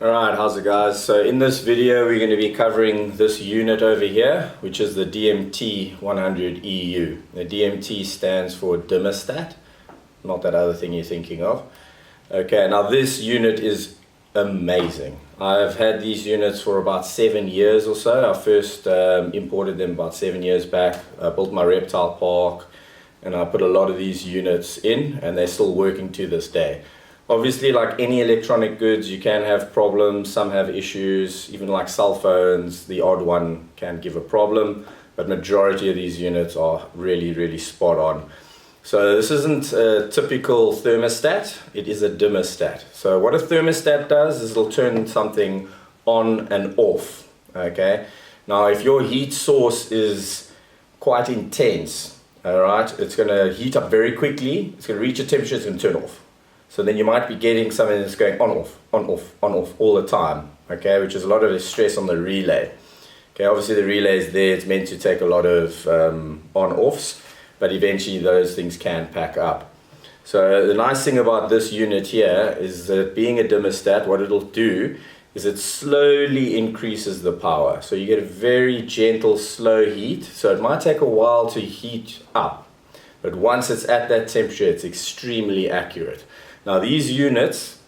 Alright, how's it guys? So in this video we're going to be covering this unit over here, which is the DMT 100 EU. The DMT stands for Dimmerstat, not that other thing you're thinking of. Okay, now this unit is amazing. I've had these units for about 7 years or so. I first imported them about 7 years back. I built my reptile park and I put a lot of these units in, and they're still working to this day. Obviously, like any electronic goods, you can have problems, some have issues, even like cell phones, the odd one can give a problem, but majority of these units are really spot on. So this isn't a typical thermostat, it is a dimmerstat. So what a thermostat does is it'll turn something on and off, okay? Now if your heat source is quite intense, alright, it's going to heat up very quickly, it's going to reach a temperature, it's going to turn off. So then you might be getting something that's going on, off, on, off, on, off all the time, okay, which is a lot of stress on the relay. Okay, obviously the relay is there, it's meant to take a lot of on-offs, but eventually those things can pack up. So the nice thing about this unit here is that being a dimmerstat, what it'll do is it slowly increases the power. So you get a very gentle, slow heat, so it might take a while to heat up, but once it's at that temperature, it's extremely accurate. Now these units,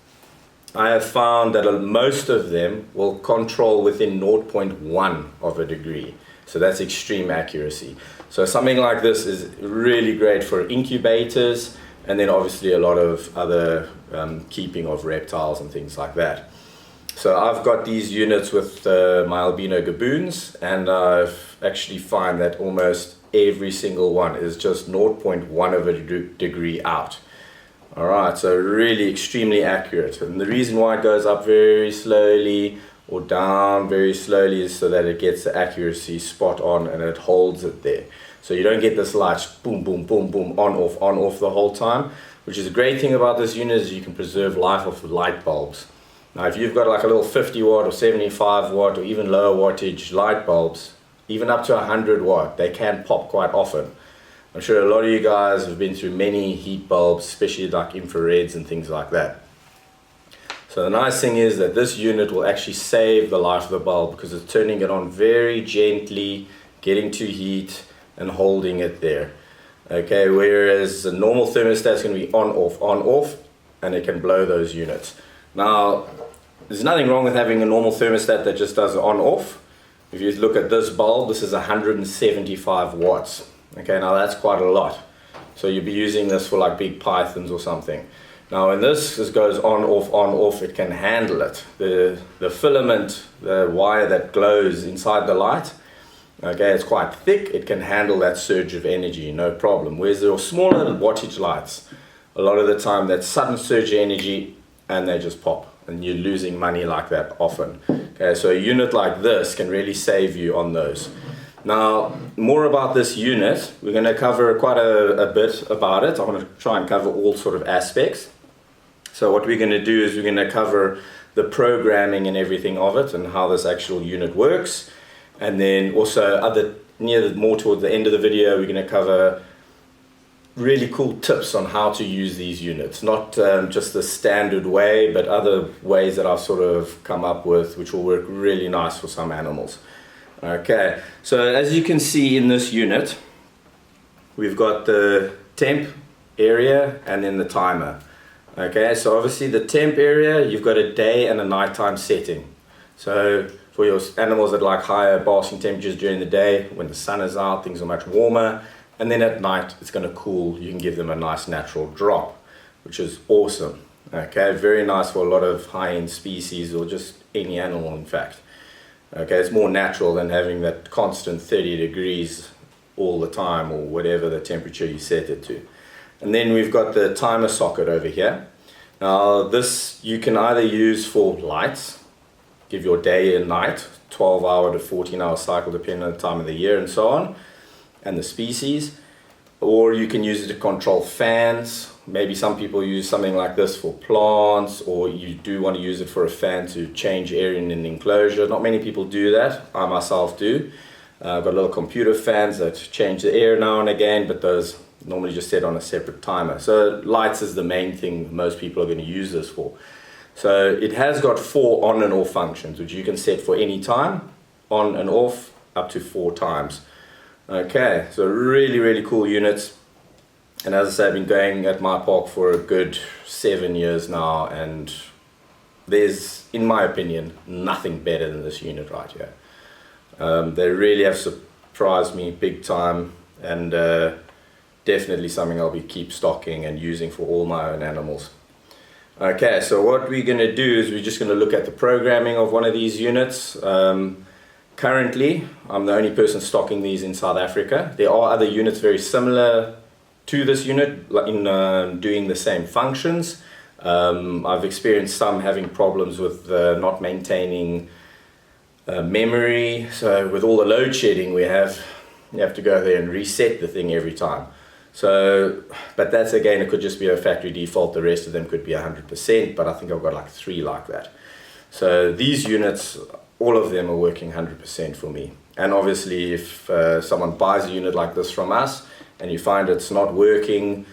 I have found that most of them will control within 0.1 of a degree. So that's extreme accuracy. So something like this is really great for incubators, and then obviously a lot of other keeping of reptiles and things like that. So I've got these units with my albino gaboons, and I've actually find that almost every single one is just 0.1 of a degree out. Alright, so really extremely accurate, and the reason why it goes up very slowly or down very slowly is so that it gets the accuracy spot on and it holds it there. So you don't get this light boom boom boom boom on off the whole time, which is a great thing about this unit is you can preserve life of light bulbs. Now if you've got like a little 50 watt or 75 watt or even lower wattage light bulbs, even up to 100 watt, they can pop quite often. I'm sure a lot of you guys have been through many heat bulbs, especially like infrareds and things like that. So the nice thing is that this unit will actually save the life of the bulb because it's turning it on very gently, getting to heat and holding it there. Okay, whereas a normal thermostat is going to be on off, and it can blow those units. Now, there's nothing wrong with having a normal thermostat that just does on off. If you look at this bulb, this is 175 watts. Okay, now that's quite a lot. So you'll be using this for like big pythons or something. Now when this goes on off, it can handle it. The filament, the wire that glows inside the light, okay, it's quite thick, it can handle that surge of energy, no problem. Whereas there are smaller wattage lights, a lot of the time that sudden surge of energy and they just pop, and you're losing money like that often. Okay, so a unit like this can really save you on those. Now, more about this unit, we're going to cover quite a bit about it. I want to try and cover all sort of aspects. So what we're going to do is we're going to cover the programming and everything of it and how this actual unit works. And then also more towards the end of the video, we're going to cover really cool tips on how to use these units. Not just the standard way, but other ways that I've sort of come up with, which will work really nice for some animals. Okay, so as you can see in this unit, we've got the temp area and then the timer. Okay, so obviously the temp area, you've got a day and a nighttime setting. So for your animals that like higher basking temperatures during the day, when the sun is out, things are much warmer, and then at night it's going to cool. You can give them a nice natural drop, which is awesome. Okay, very nice for a lot of high-end species or just any animal in fact. Okay, it's more natural than having that constant 30 degrees all the time or whatever the temperature you set it to. And then we've got the timer socket over here. Now this you can either use for lights, give your day and night, 12-hour to 14-hour cycle depending on the time of the year and so on, and the species. Or you can use it to control fans. Maybe some people use something like this for plants, or you do want to use it for a fan to change air in an enclosure. Not many people do that. I myself do. I've got little computer fans that change the air now and again, but those normally just set on a separate timer. So lights is the main thing most people are going to use this for. So it has got 4 on and off functions, which you can set for any time, on and off, up to 4 times. Okay, so really cool units. And as I say, I've been going at my park for a good 7 years now, and there's, in my opinion, nothing better than this unit right here. They really have surprised me big time, and definitely something I'll keep stocking and using for all my own animals. Okay, so what we're going to do is we're just going to look at the programming of one of these units. Currently, I'm the only person stocking these in South Africa. There are other units very similar to this unit in doing the same functions. I've experienced some having problems with not maintaining memory. So with all the load shedding you have to go there and reset the thing every time. So, but that's again, it could just be a factory default. The rest of them could be 100%, but I think I've got like 3 like that. So these units, all of them are working 100% for me. And obviously if someone buys a unit like this from us and you find it's not working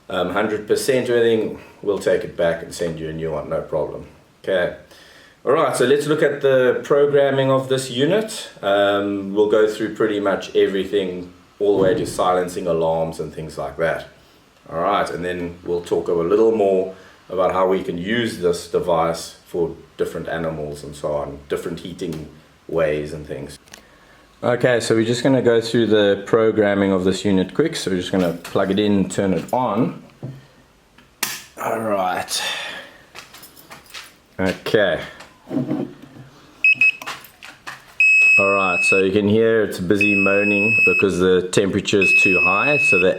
100% or anything, we'll take it back and send you a new one, no problem. Okay. Alright, so let's look at the programming of this unit. We'll go through pretty much everything, all the way to silencing alarms and things like that. Alright, and then we'll talk a little more about how we can use this device for different animals and so on, different heating ways and things. Okay, so we're just going to go through the programming of this unit quick. So we're just going to plug it in, turn it on. Alright. Okay. Alright, so you can hear it's busy moaning because the temperature is too high. So the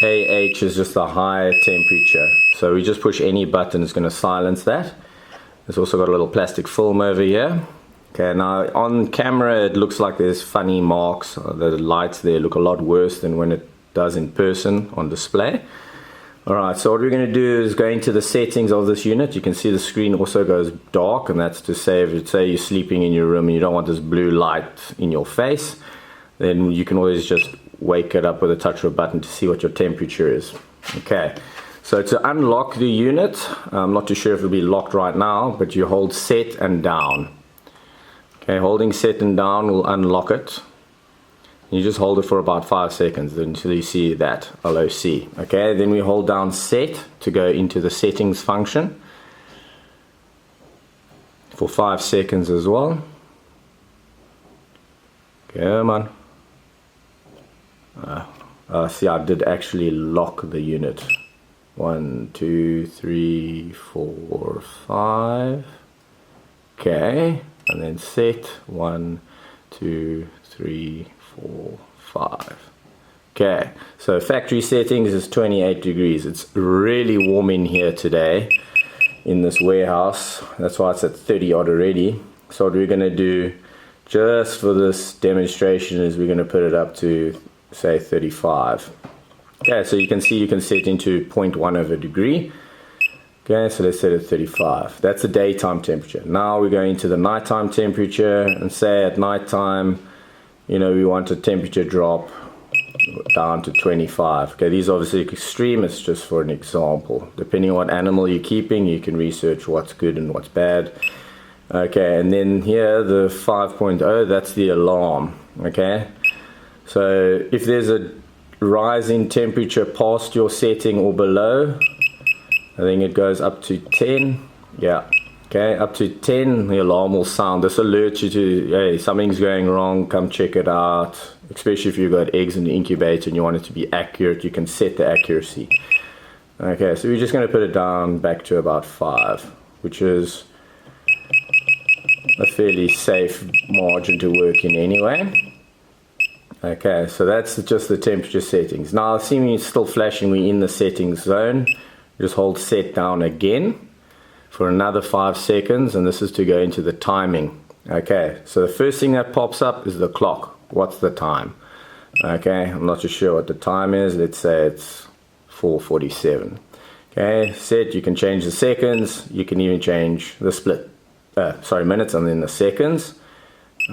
AH is just the high temperature. So we just push any button, it's going to silence that. It's also got a little plastic film over here. Okay, now on camera it looks like there's funny marks. The lights there look a lot worse than when it does in person on display. Alright, so what we're going to do is go into the settings of this unit. You can see the screen also goes dark, and that's to say if you're sleeping in your room and you don't want this blue light in your face, then you can always just wake it up with a touch of a button to see what your temperature is. Okay, so to unlock the unit, I'm not too sure if it'll be locked right now, but you hold set and down. Okay, holding set and down will unlock it. You just hold it for about 5 seconds until you see that LOC. Okay, then we hold down set to go into the settings function for 5 seconds as well. Come on. See, I did actually lock the unit. 1, 2, 3, 4, 5. Okay, and then set 1, 2, 3, 4, 5. Okay, so factory settings is 28 degrees. It's really warm in here today in this warehouse. That's why it's at 30 odd already. So what we're going to do just for this demonstration is we're going to put it up to say 35. Okay, so you can see you can set into 0.1 of a degree. Okay, so let's set it 35. That's the daytime temperature. Now we're going to the nighttime temperature, and say at nighttime, you know, we want a temperature drop down to 25. Okay, these are obviously extreme, it's just for an example. Depending on what animal you're keeping, you can research what's good and what's bad. Okay, and then here the 5.0, that's the alarm. Okay, so if there's a rise in temperature past your setting or below, I think it goes up to 10. Yeah. Okay, up to 10, the alarm will sound. This alerts you to, hey, something's going wrong, come check it out. Especially if you've got eggs in the incubator and you want it to be accurate, you can set the accuracy. Okay, so we're just going to put it down back to about 5, which is a fairly safe margin to work in anyway. Okay, so that's just the temperature settings. Now, assuming it's still flashing, we're in the settings zone. Just hold set down again for another 5 seconds, and this is to go into the timing. Okay, so the first thing that pops up is the clock. What's the time? Okay, I'm not too sure what the time is. Let's say it's 4:47. Okay, set. You can change the seconds. You can even change the split. Minutes, and then the seconds.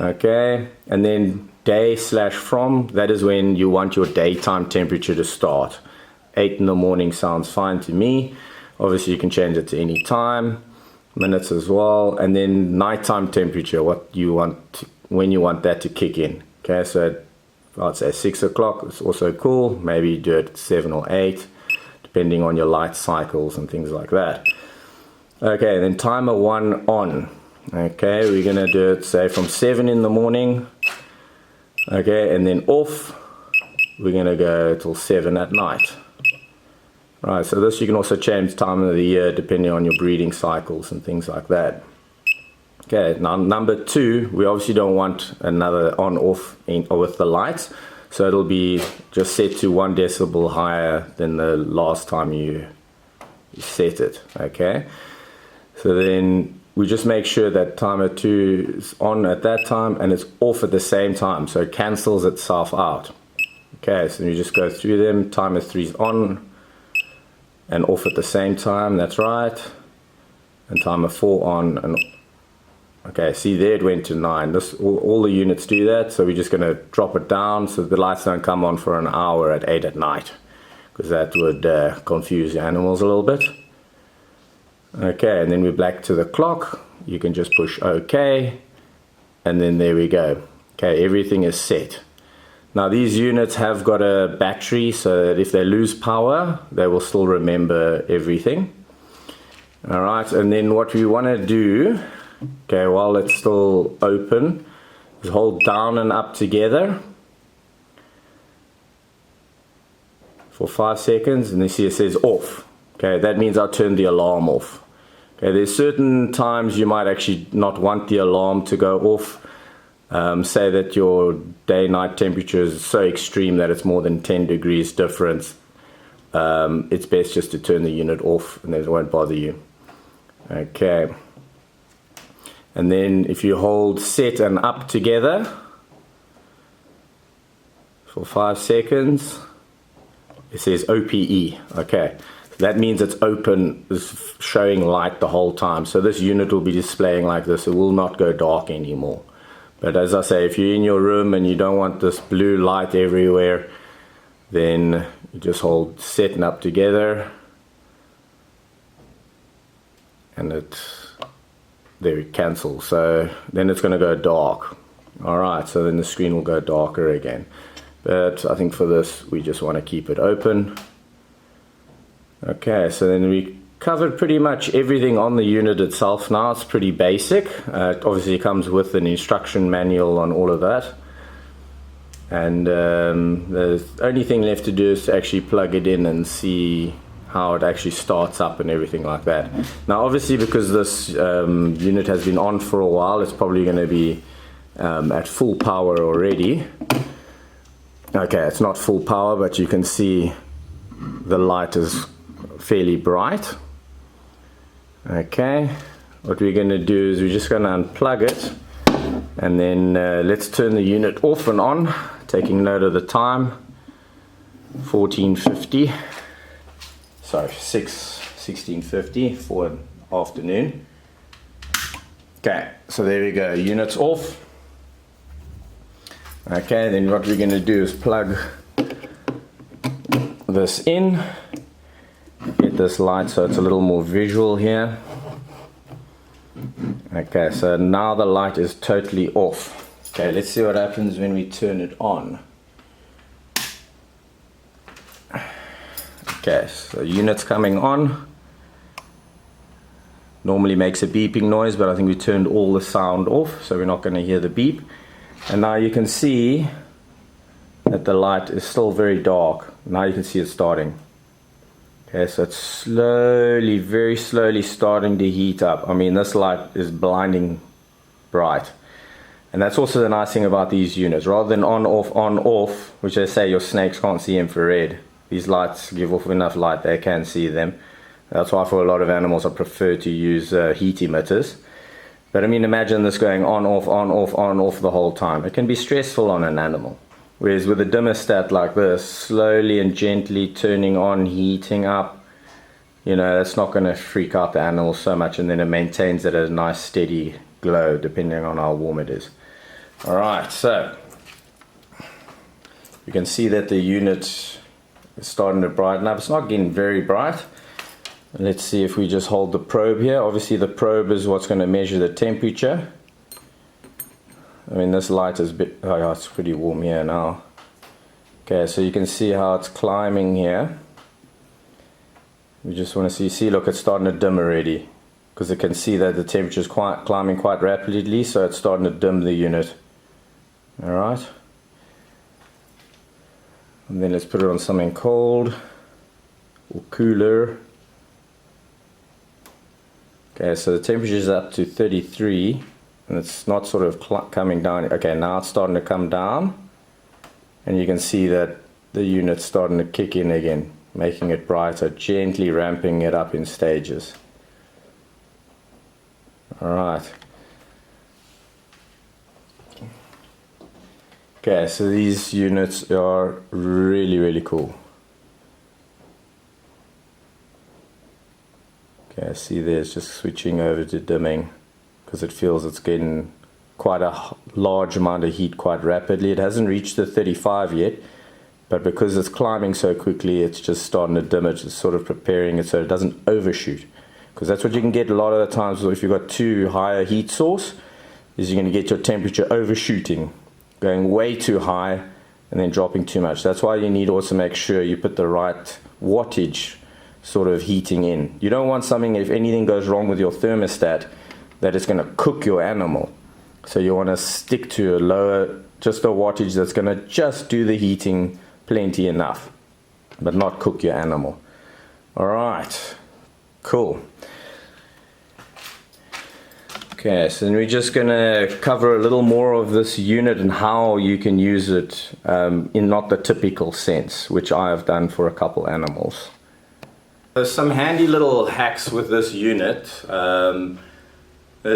Okay, and then day/from. That is when you want your daytime temperature to start. 8 in the morning sounds fine to me. Obviously you can change it to any time, minutes as well, and then nighttime temperature, what you want, when you want that to kick in. Okay, so I'd say 6 o'clock is also cool. Maybe do it 7 or 8, depending on your light cycles and things like that. Okay, then timer 1 on. Okay, we're gonna do it, say, from 7 in the morning. Okay, and then off, we're gonna go till 7 at night. Right, so this you can also change time of the year depending on your breeding cycles and things like that. Okay, now number 2, we obviously don't want another on-off with the lights, so it'll be just set to 1 decibel higher than the last time you set it. Okay, so then we just make sure that timer 2 is on at that time and it's off at the same time, so it cancels itself out. Okay, so you just go through them. Timer 3 is on and off at the same time, that's right. And timer 4 on and okay, see there it went to 9. This all the units do that, so we're just going to drop it down so the lights don't come on for an hour at 8 at night, because that would confuse the animals a little bit. Okay, and then we're back to the clock. You can just push OK, and then there we go. Okay, everything is set. Now these units have got a battery, so that if they lose power, they will still remember everything. Alright, and then what we want to do, okay, while it's still open, is hold down and up together for 5 seconds, and you see it says off. Okay, that means I'll turn the alarm off. Okay, there's certain times you might actually not want the alarm to go off. Say that your day-night temperature is so extreme that it's more than 10 degrees difference. It's best just to turn the unit off and it won't bother you. Okay. And then if you hold set and up together for 5 seconds, it says OPE. Okay. So that means it's open, is showing light the whole time. So this unit will be displaying like this. It will not go dark anymore. But as I say, if you're in your room and you don't want this blue light everywhere, then you just hold set and up together, and there it cancels. So then it's going to go dark. Alright, so then the screen will go darker again. But I think for this we just want to keep it open. Okay, so then we covered pretty much everything on the unit itself now. It's pretty basic. It obviously comes with an instruction manual on all of that. And the only thing left to do is to actually plug it in and see how it actually starts up and everything like that. Now obviously, because this unit has been on for a while, it's probably going to be at full power already. Okay, it's not full power, but you can see the light is fairly bright. Okay, what we're going to do is we're just going to unplug it, and then let's turn the unit off and on, taking note of the time. 14:50, sorry, 16:50 for an afternoon. Okay, so there we go, unit's off. Okay, then what we're going to do is plug this in, get this light so it's a little more visual here. Okay, so now the light is totally off. Okay, let's see what happens when we turn it on. Okay, so unit's coming on. Normally makes a beeping noise, but I think we turned all the sound off, so we're not going to hear the beep. And now you can see that the light is still very dark. Now you can see it starting. Okay, so it's slowly, very slowly starting to heat up. I mean, this light is blinding bright. And that's also the nice thing about these units. Rather than on, off, which they say your snakes can't see infrared, these lights give off enough light they can see them. That's why for a lot of animals I prefer to use heat emitters. But I mean, imagine this going on, off the whole time. It can be stressful on an animal. Whereas with a Dimmerstat like this, slowly and gently turning on, heating up, you know, that's not going to freak out the animal so much, and then it maintains it at a nice steady glow depending on how warm it is. Alright, so you can see that the unit is starting to brighten up. It's not getting very bright. Let's see if we just hold the probe here. Obviously the probe is what's going to measure the temperature. I mean, this light is a bit, oh yeah, it's pretty warm here now. Okay, so you can see how it's climbing here. We just want to see, look, it's starting to dim already, because it can see that the temperature is climbing quite rapidly, so it's starting to dim the unit. Alright. And then let's put it on something cold or cooler. Okay, so the temperature is up to 33 and it's not sort of coming down. Okay, now it's starting to come down and you can see that the unit's starting to kick in again, making it brighter, gently ramping it up in stages. Alright. Okay, so these units are really cool. Okay, see there's just switching over to dimming because it feels it's getting quite a large amount of heat quite rapidly. It hasn't reached the 35 yet, but because it's climbing so quickly, it's just starting to dim it. It's sort of preparing it so it doesn't overshoot. Because that's what you can get a lot of the times if you've got too high a heat source, is you're going to get your temperature overshooting, going way too high and then dropping too much. That's why you need to also make sure you put the right wattage sort of heating in. You don't want something, if anything goes wrong with your thermostat, that it's going to cook your animal. So you want to stick to a lower, just a wattage that's going to just do the heating plenty enough, but not cook your animal. Alright, cool. Okay, so then we're just going to cover a little more of this unit and how you can use it in not the typical sense, which I have done for a couple animals. There's some handy little hacks with this unit.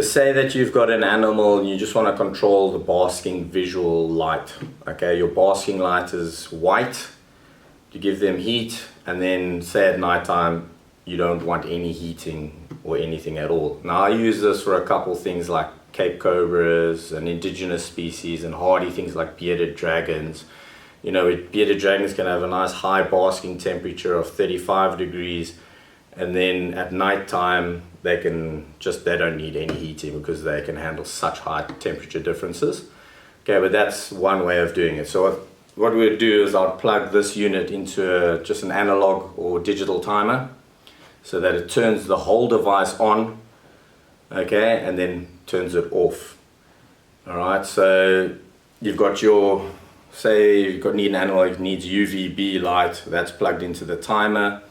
Say that you've got an animal and you just want to control the basking visual light. Okay, your basking light is white, you give them heat, and then say at night time you don't want any heating or anything at all. Now I use this for a couple things like Cape cobras and indigenous species and hardy things like bearded dragons. You know, bearded dragons can have a nice high basking temperature of 35 degrees, and then at night time they don't need any heating because they can handle such high temperature differences. Okay, but that's one way of doing it. So what we'll do is I'll plug this unit into just an analog or digital timer, so that it turns the whole device on, okay, and then turns it off. Alright, so you've got your, say you've got need an animal that needs UVB light, that's plugged into the timer,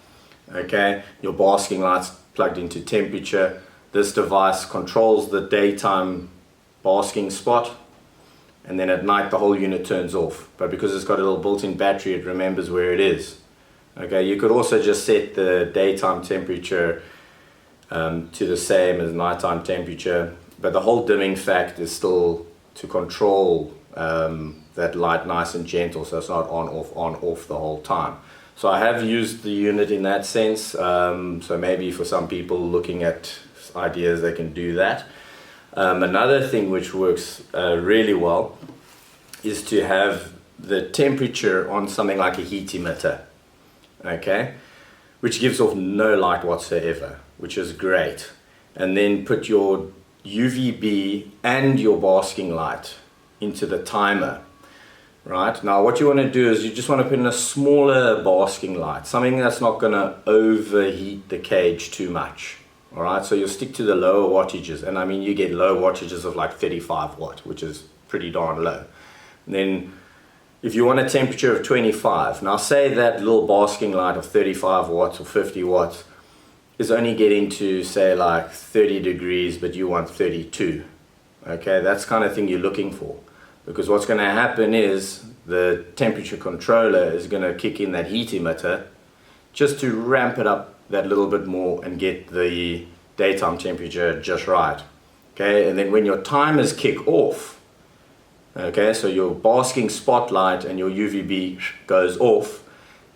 okay, your basking light's plugged into temperature. This device controls the daytime basking spot, and then at night the whole unit turns off. But because it's got a little built-in battery, it remembers where it is. Okay, you could also just set the daytime temperature to the same as nighttime temperature, but the whole dimming fact is still to control that light nice and gentle, so it's not on off the whole time. So I have used the unit in that sense, so maybe for some people looking at ideas they can do that. Another thing which works really well is to have the temperature on something like a heat emitter. Okay, which gives off no light whatsoever, which is great. And then put your UVB and your basking light into the timer. Right, now what you want to do is you just want to put in a smaller basking light, something that's not going to overheat the cage too much. Alright, so you'll stick to the lower wattages, and I mean you get low wattages of like 35 watt, which is pretty darn low. And then if you want a temperature of 25, now say that little basking light of 35 watts or 50 watts is only getting to say like 30 degrees, but you want 32. Okay, that's the kind of thing you're looking for. Because what's going to happen is the temperature controller is going to kick in that heat emitter just to ramp it up that little bit more and get the daytime temperature just right. Okay, and then when your timers kick off, okay, so your basking spotlight and your UVB goes off,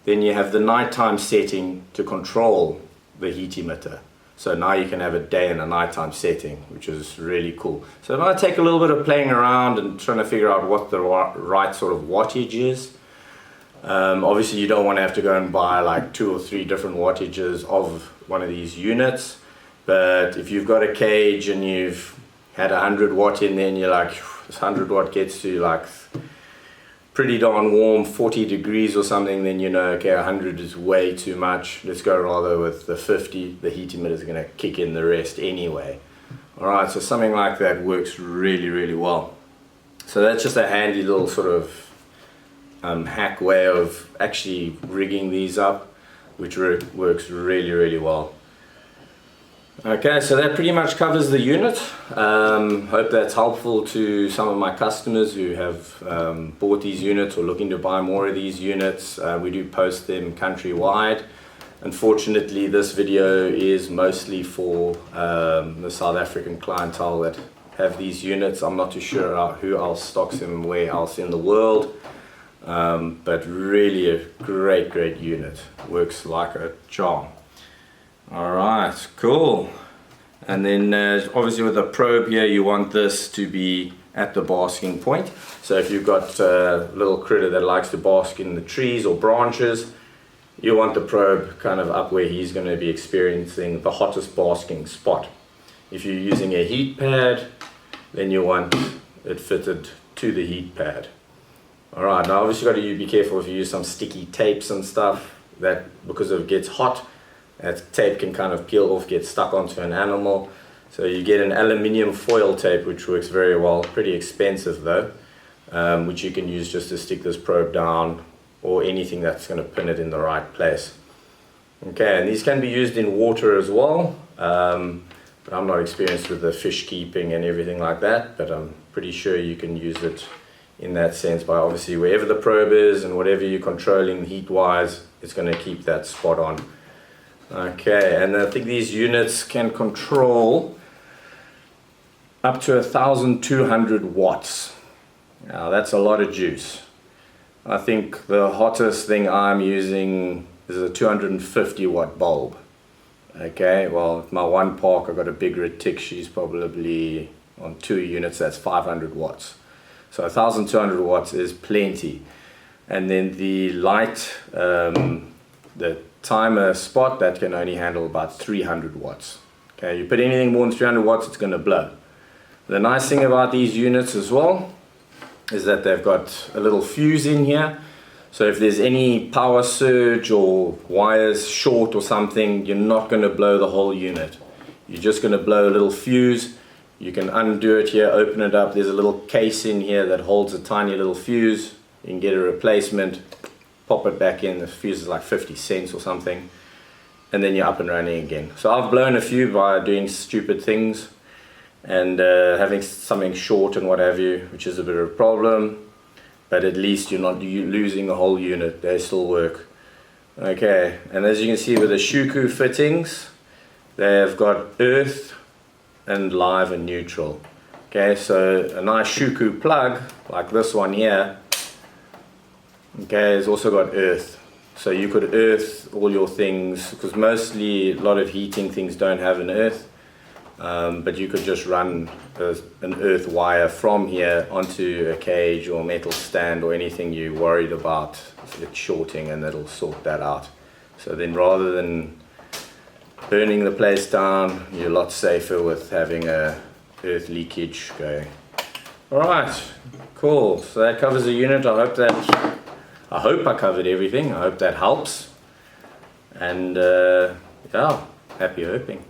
then you have the nighttime setting to control the heat emitter. So now you can have a day and a nighttime setting, which is really cool. So it might take a little bit of playing around and trying to figure out what the right sort of wattage is. Obviously you don't want to have to go and buy like 2 or 3 different wattages of one of these units, but if you've got a cage and you've had 100 watt in there and you're like, this 100 watt gets to like pretty darn warm, 40 degrees or something, then you know, okay, 100 is way too much, let's go rather with the 50. The heat emitter is going to kick in the rest anyway. Alright, so something like that works really well. So that's just a handy little sort of hack way of actually rigging these up, which works really well. Okay, so that pretty much covers the unit. Hope that's helpful to some of my customers who have bought these units or looking to buy more of these units. We do post them countrywide. Unfortunately, this video is mostly for the South African clientele that have these units. I'm not too sure who else stocks them where else in the world, but really a great unit. Works like a charm. Alright, cool. And then obviously with the probe here, you want this to be at the basking point. So if you've got a little critter that likes to bask in the trees or branches, you want the probe kind of up where he's going to be experiencing the hottest basking spot. If you're using a heat pad, then you want it fitted to the heat pad. Alright, now obviously you've got to be careful if you use some sticky tapes and stuff, that because it gets hot, that tape can kind of peel off, get stuck onto an animal. So you get an aluminium foil tape, which works very well, pretty expensive though, which you can use just to stick this probe down, or anything that's going to pin it in the right place. Okay, and these can be used in water as well, but I'm not experienced with the fish keeping and everything like that, but I'm pretty sure you can use it in that sense by obviously wherever the probe is and whatever you're controlling heat wise, it's going to keep that spot on. Okay, and I think these units can control up to 1,200 watts. Now that's a lot of juice. I think the hottest thing I'm using is a 250 watt bulb. Okay, well my one park, I've got a big red tick, she's probably on 2 units, that's 500 watts. So 1,200 watts is plenty. And then the light, the timer spot, that can only handle about 300 watts. Okay, you put anything more than 300 watts, it's going to blow. The nice thing about these units as well is that they've got a little fuse in here. So if there's any power surge or wires short or something, you're not going to blow the whole unit. You're just going to blow a little fuse. You can undo it here, open it up. There's a little case in here that holds a tiny little fuse. You can get a replacement, pop it back in. The fuse is like 50 cents or something, and then you're up and running again. So I've blown a few by doing stupid things and having something short and what have you, which is a bit of a problem, but at least you're not losing the whole unit. They still work. Okay, and as you can see with the Shuku fittings, they've got earth and live and neutral. Okay, so a nice Shuku plug like this one here, okay, it's also got earth. So you could earth all your things, because mostly a lot of heating things don't have an earth, but you could just run an earth wire from here onto a cage or metal stand or anything you're worried about it shorting, and that'll sort that out. So then rather than burning the place down, you're a lot safer with having a earth leakage going. Alright, cool. So that covers the unit. I hope I covered everything. I hope that helps. And yeah, happy hoping.